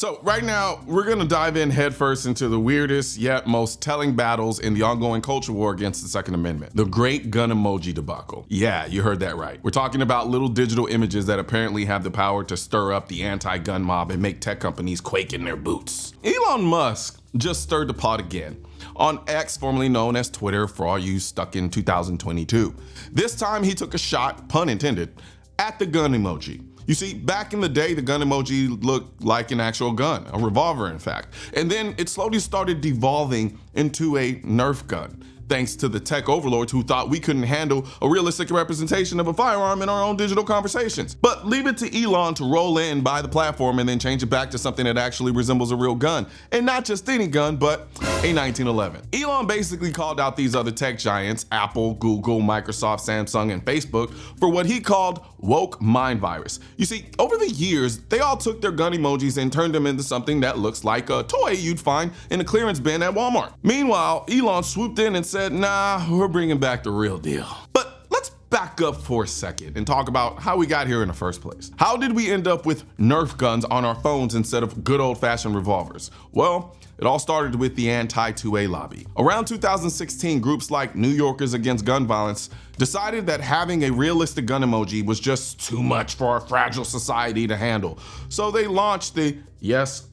So right now, we're gonna dive in headfirst into the weirdest yet most telling battles in the ongoing culture war against the Second Amendment, the great gun emoji debacle. Yeah, you heard that right. We're talking about little digital images that apparently have the power to stir up the anti-gun mob and make tech companies quake in their boots. Elon Musk just stirred the pot again on X, formerly known as Twitter for all you stuck in 2022. This time he took a shot, pun intended, at the gun emoji. You see, back in the day, the gun emoji looked like an actual gun, a revolver in fact. And then it slowly started devolving into a Nerf gun, thanks to the tech overlords who thought we couldn't handle a realistic representation of a firearm in our own digital conversations. But leave it to Elon to roll in, buy the platform, and then change it back to something that actually resembles a real gun. And not just any gun, but a 1911. Elon basically called out these other tech giants, Apple, Google, Microsoft, Samsung, and Facebook, for what he called woke mind virus. You see, over the years, they all took their gun emojis and turned them into something that looks like a toy you'd find in a clearance bin at Walmart. Meanwhile, Elon swooped in and said, nah, we're bringing back the real deal. But let's back up for a second and talk about how we got here in the first place. How did we end up with Nerf guns on our phones instead of good old-fashioned revolvers? Well, it all started with the anti-2A lobby. Around 2016, groups like New Yorkers Against Gun Violence decided that having a realistic gun emoji was just too much for our fragile society to handle. So they launched the, yes,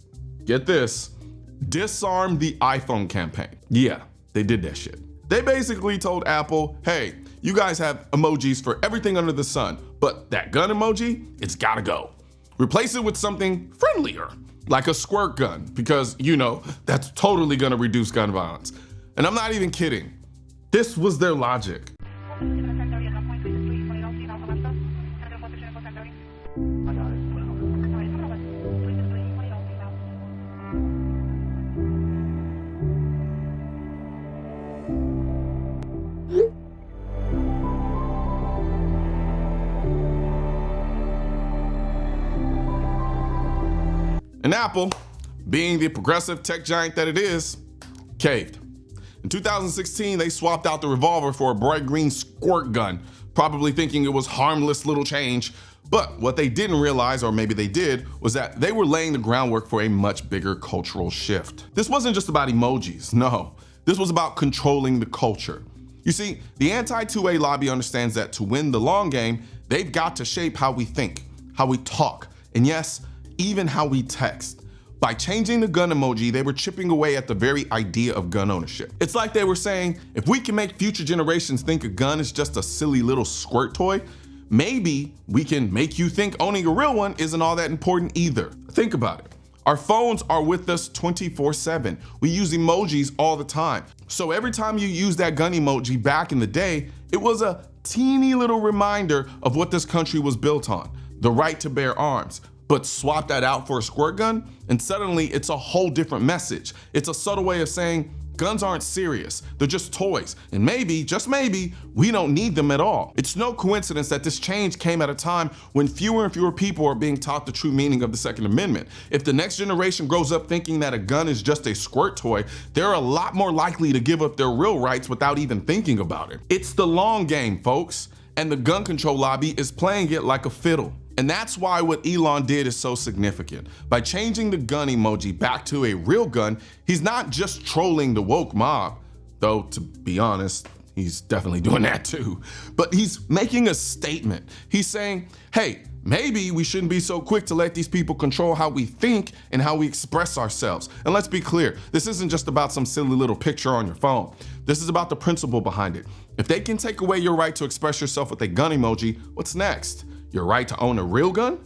get this, Disarm the iPhone campaign. Yeah, they did that shit. They basically told Apple, hey, you guys have emojis for everything under the sun, but that gun emoji, it's gotta go. Replace it with something friendlier, like a squirt gun, because you know, that's totally gonna reduce gun violence. And I'm not even kidding. This was their logic. And Apple, being the progressive tech giant that it is, caved. In 2016, they swapped out the revolver for a bright green squirt gun, probably thinking it was harmless little change. But what they didn't realize, or maybe they did, was that they were laying the groundwork for a much bigger cultural shift. This wasn't just about emojis, no. This was about controlling the culture. You see, the anti-2A lobby understands that to win the long game, they've got to shape how we think, how we talk, and yes, even how we text. By changing the gun emoji, they were chipping away at the very idea of gun ownership. It's like they were saying, if we can make future generations think a gun is just a silly little squirt toy, maybe we can make you think owning a real one isn't all that important either. Think about it. Our phones are with us 24/7. We use emojis all the time. So every time you use that gun emoji back in the day, it was a teeny little reminder of what this country was built on, the right to bear arms. But swap that out for a squirt gun, and suddenly it's a whole different message. It's a subtle way of saying guns aren't serious, they're just toys, and maybe, just maybe, we don't need them at all. It's no coincidence that this change came at a time when fewer and fewer people are being taught the true meaning of the Second Amendment. If the next generation grows up thinking that a gun is just a squirt toy, they're a lot more likely to give up their real rights without even thinking about it. It's the long game, folks, and the gun control lobby is playing it like a fiddle. And that's why what Elon did is so significant. By changing the gun emoji back to a real gun, he's not just trolling the woke mob, though to be honest, he's definitely doing that too, but he's making a statement. He's saying, hey, maybe we shouldn't be so quick to let these people control how we think and how we express ourselves. And let's be clear, this isn't just about some silly little picture on your phone. This is about the principle behind it. If they can take away your right to express yourself with a gun emoji, what's next? Your right to own a real gun?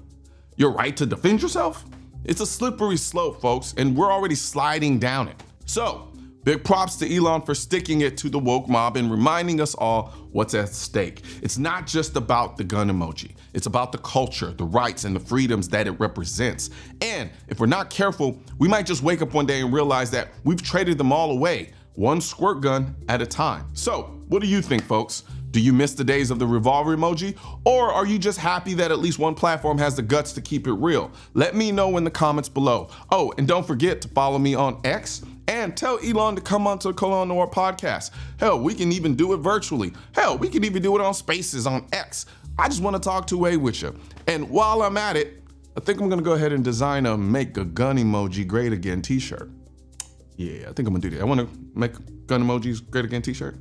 Your right to defend yourself? It's a slippery slope, folks, and we're already sliding down it. So, big props to Elon for sticking it to the woke mob and reminding us all what's at stake. It's not just about the gun emoji. It's about the culture, the rights, and the freedoms that it represents. And if we're not careful, we might just wake up one day and realize that we've traded them all away, one squirt gun at a time. So, what do you think, folks? Do you miss the days of the revolver emoji? Or are you just happy that at least one platform has the guts to keep it real? Let me know in the comments below. Oh, and don't forget to follow me on X and tell Elon to come onto the Colion Noir podcast. Hell, we can even do it virtually. Hell, we can even do it on Spaces on X. I just want to talk 2A with you. And while I'm at it, I think I'm gonna go ahead and design a make a gun emoji great again t-shirt. Yeah, I think I'm gonna do that. I wanna make gun emojis great again t-shirt.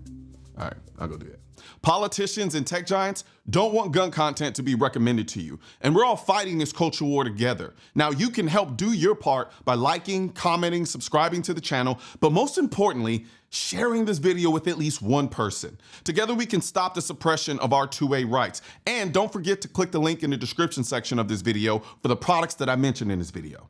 All right, I'll go do that. Politicians and tech giants don't want gun content to be recommended to you, and we're all fighting this culture war together. Now, you can help do your part by liking, commenting, subscribing to the channel, but most importantly, sharing this video with at least one person. Together, we can stop the suppression of our 2A rights. And don't forget to click the link in the description section of this video for the products that I mentioned in this video.